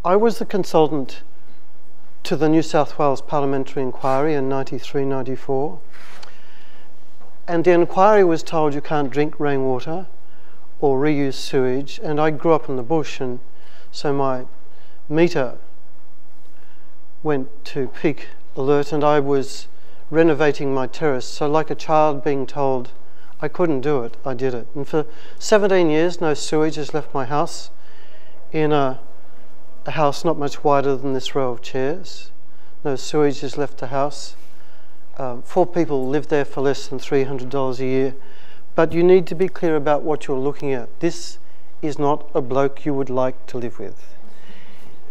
I was the consultant to the New South Wales Parliamentary Inquiry in 93-94, and the inquiry was told you can't drink rainwater or reuse sewage, and I grew up in the bush, and so my meter went to peak alert, and I was renovating my terrace, so like a child being told I couldn't do it, I did it. And for 17 years no sewage has left my house, in a house not much wider than this row of chairs. No sewage has left the house. 4 people live there for less than $300 a year. But you need to be clear about what you're looking at. This is not a bloke you would like to live with.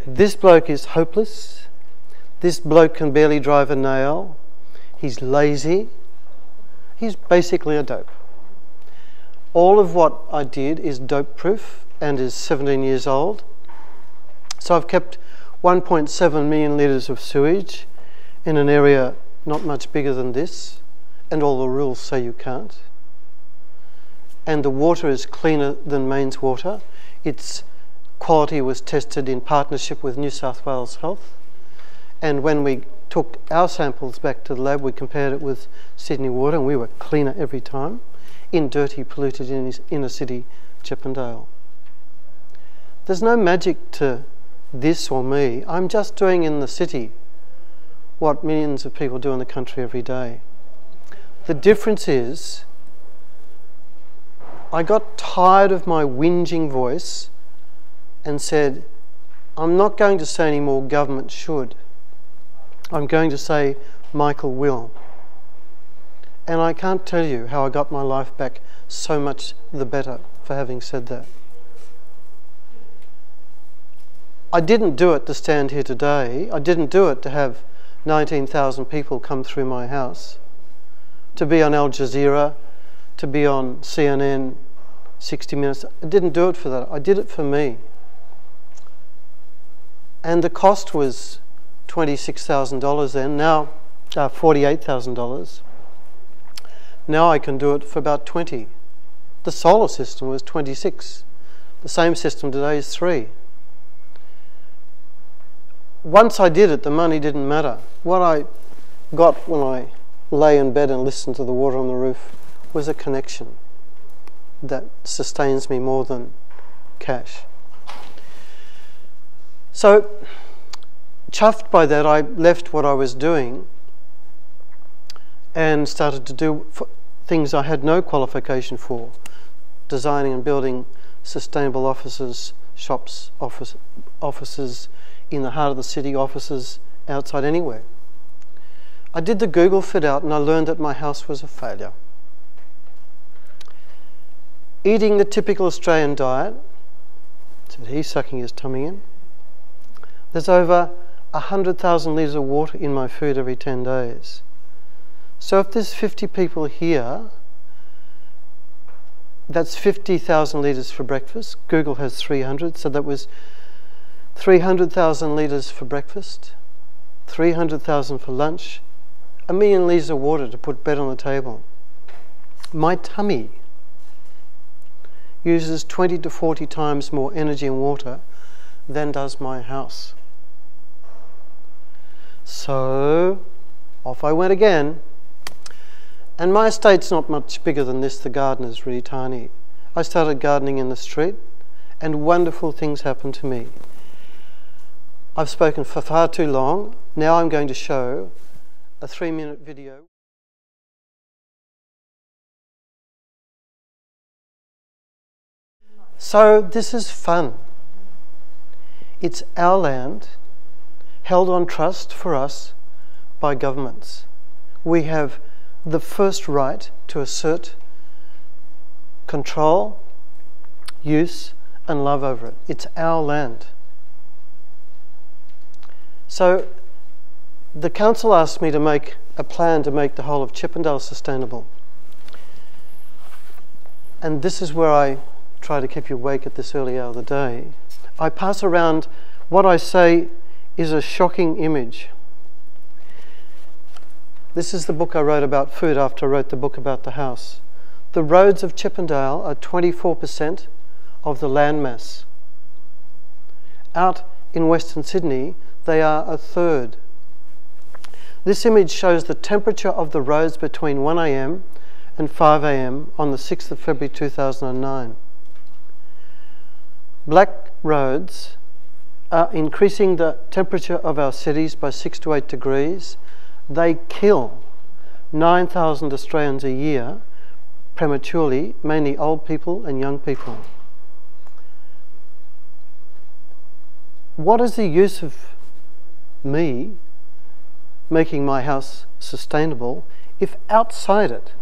This bloke is hopeless. This bloke can barely drive a nail. He's lazy. He's basically a dope. All of what I did is dope-proof and is 17 years old. So I've kept 1.7 million litres of sewage in an area not much bigger than this, and all the rules say you can't. And the water is cleaner than mains water. Its quality was tested in partnership with New South Wales Health. And when we took our samples back to the lab, we compared it with Sydney water, and we were cleaner every time in dirty, polluted inner city Chippendale. There's no magic to this or me. I'm just doing in the city what millions of people do in the country every day. The difference is I got tired of my whinging voice and said, I'm not going to say any more government should. I'm going to say Michael will. And I can't tell you how I got my life back so much the better for having said that. I didn't do it to stand here today. I didn't do it to have 19,000 people come through my house, to be on Al Jazeera, to be on CNN, 60 Minutes. I didn't do it for that. I did it for me. And the cost was $26,000 then, now $48,000. Now I can do it for about 20. The solar system was 26. The same system today is 3. Once I did it, the money didn't matter. What I got when I lay in bed and listened to the water on the roof was a connection that sustains me more than cash. So, chuffed by that, I left what I was doing and started to do things I had no qualification for. Designing and building sustainable offices, shops, offices in the heart of the city, offices outside anywhere. I did the Google fit out and I learned that my house was a failure. Eating the typical Australian diet, said he, sucking his tummy in. There's over 100,000 litres of water in my food every 10 days. So if there's 50 people here, that's 50,000 litres for breakfast. Google has 300, so that was 300,000 litres for breakfast, 300,000 for lunch, 1 million litres of water to put bread on the table. My tummy uses 20 to 40 times more energy and water than does my house. So off I went again. And my estate's not much bigger than this. The garden is really tiny. I started gardening in the street and wonderful things happened to me. I've spoken for far too long. Now I'm going to show a 3-minute video. So this is fun. It's our land, held on trust for us by governments. We have the first right to assert control, use, and love over it. It's our land. So the council asked me to make a plan to make the whole of Chippendale sustainable. And this is where I try to keep you awake at this early hour of the day. I pass around what I say is a shocking image. This is the book I wrote about food after I wrote the book about the house. The roads of Chippendale are 24% of the landmass. Out in Western Sydney, they are a third. This image shows the temperature of the roads between 1 a.m. and 5 a.m. on the 6th of February 2009. Black roads are increasing the temperature of our cities by 6 to 8 degrees. They kill 9,000 Australians a year prematurely, mainly old people and young people. What is the use of me making my house sustainable if outside it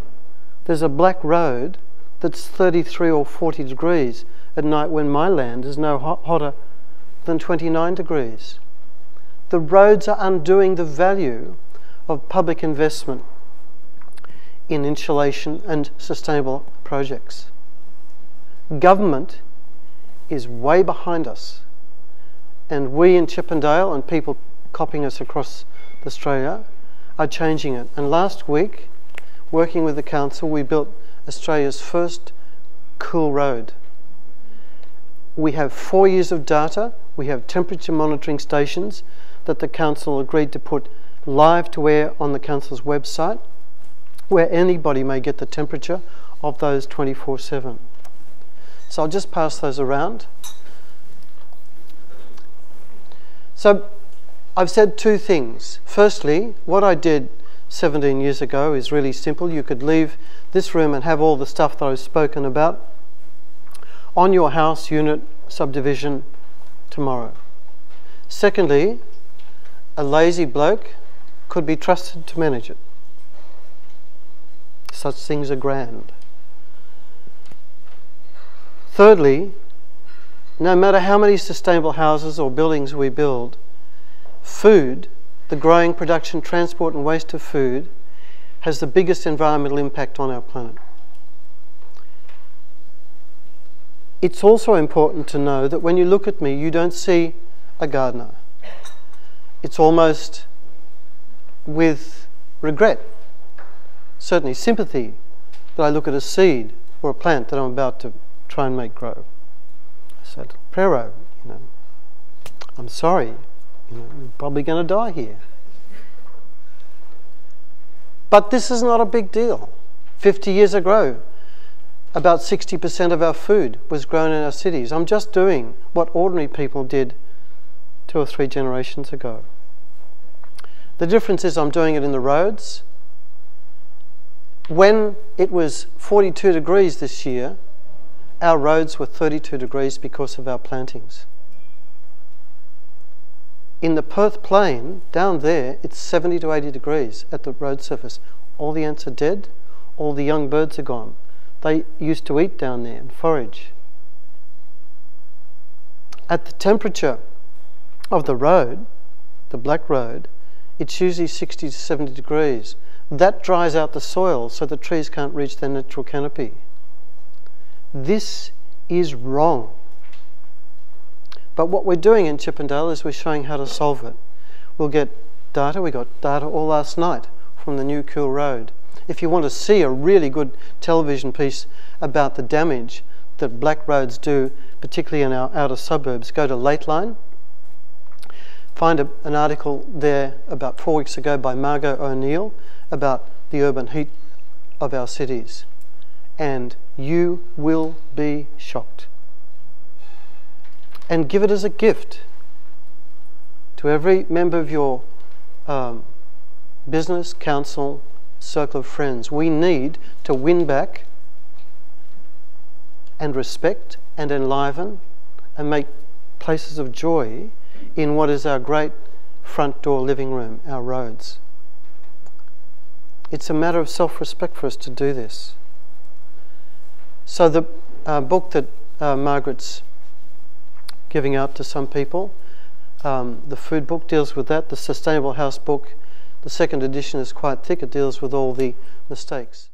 there's a black road that's 33 or 40 degrees at night when my land is no hotter than 29 degrees? The roads are undoing the value of public investment in insulation and sustainable projects. Government is way behind us, and we in Chippendale and people copying us across Australia are changing it. And last week, working with the council, we built Australia's first cool road. We have 4 years of data. We have temperature monitoring stations that the council agreed to put live to air on the council's website, where anybody may get the temperature of those 24/7. So I'll just pass those around. So I've said two things. Firstly, what I did 17 years ago is really simple. You could leave this room and have all the stuff that I've spoken about on your house, unit, subdivision tomorrow. Secondly, a lazy bloke could be trusted to manage it. Such things are grand. Thirdly, no matter how many sustainable houses or buildings we build, food, the growing production, transport and waste of food, has the biggest environmental impact on our planet. It's also important to know that when you look at me, you don't see a gardener. It's almost with regret, certainly sympathy, that I look at a seed or a plant that I'm about to try and make grow. I said, Prero, I'm sorry, you're probably going to die here. But this is not a big deal. 50 years ago, about 60% of our food was grown in our cities. I'm just doing what ordinary people did 2 or 3 generations ago. The difference is I'm doing it in the roads. When it was 42 degrees this year, our roads were 32 degrees because of our plantings. In the Perth Plain, down there, it's 70 to 80 degrees at the road surface. All the ants are dead, all the young birds are gone. They used to eat down there and forage. At the temperature of the road, the black road, it's usually 60 to 70 degrees. That dries out the soil so the trees can't reach their natural canopy. This is wrong. But what we're doing in Chippendale is we're showing how to solve it. We'll get data. We got data all last night from the new Cool Road. If you want to see a really good television piece about the damage that black roads do, particularly in our outer suburbs, go to Lateline. Find an article there about 4 weeks ago by Margot O'Neill about the urban heat of our cities. And you will be shocked. And give it as a gift to every member of your business, council, circle of friends. We need to win back and respect and enliven and make places of joy in what is our great front door living room, our roads. It's a matter of self-respect for us to do this. So the book that Margaret's giving out to some people, the food book deals with that. The Sustainable House book, the second edition is quite thick. It deals with all the mistakes.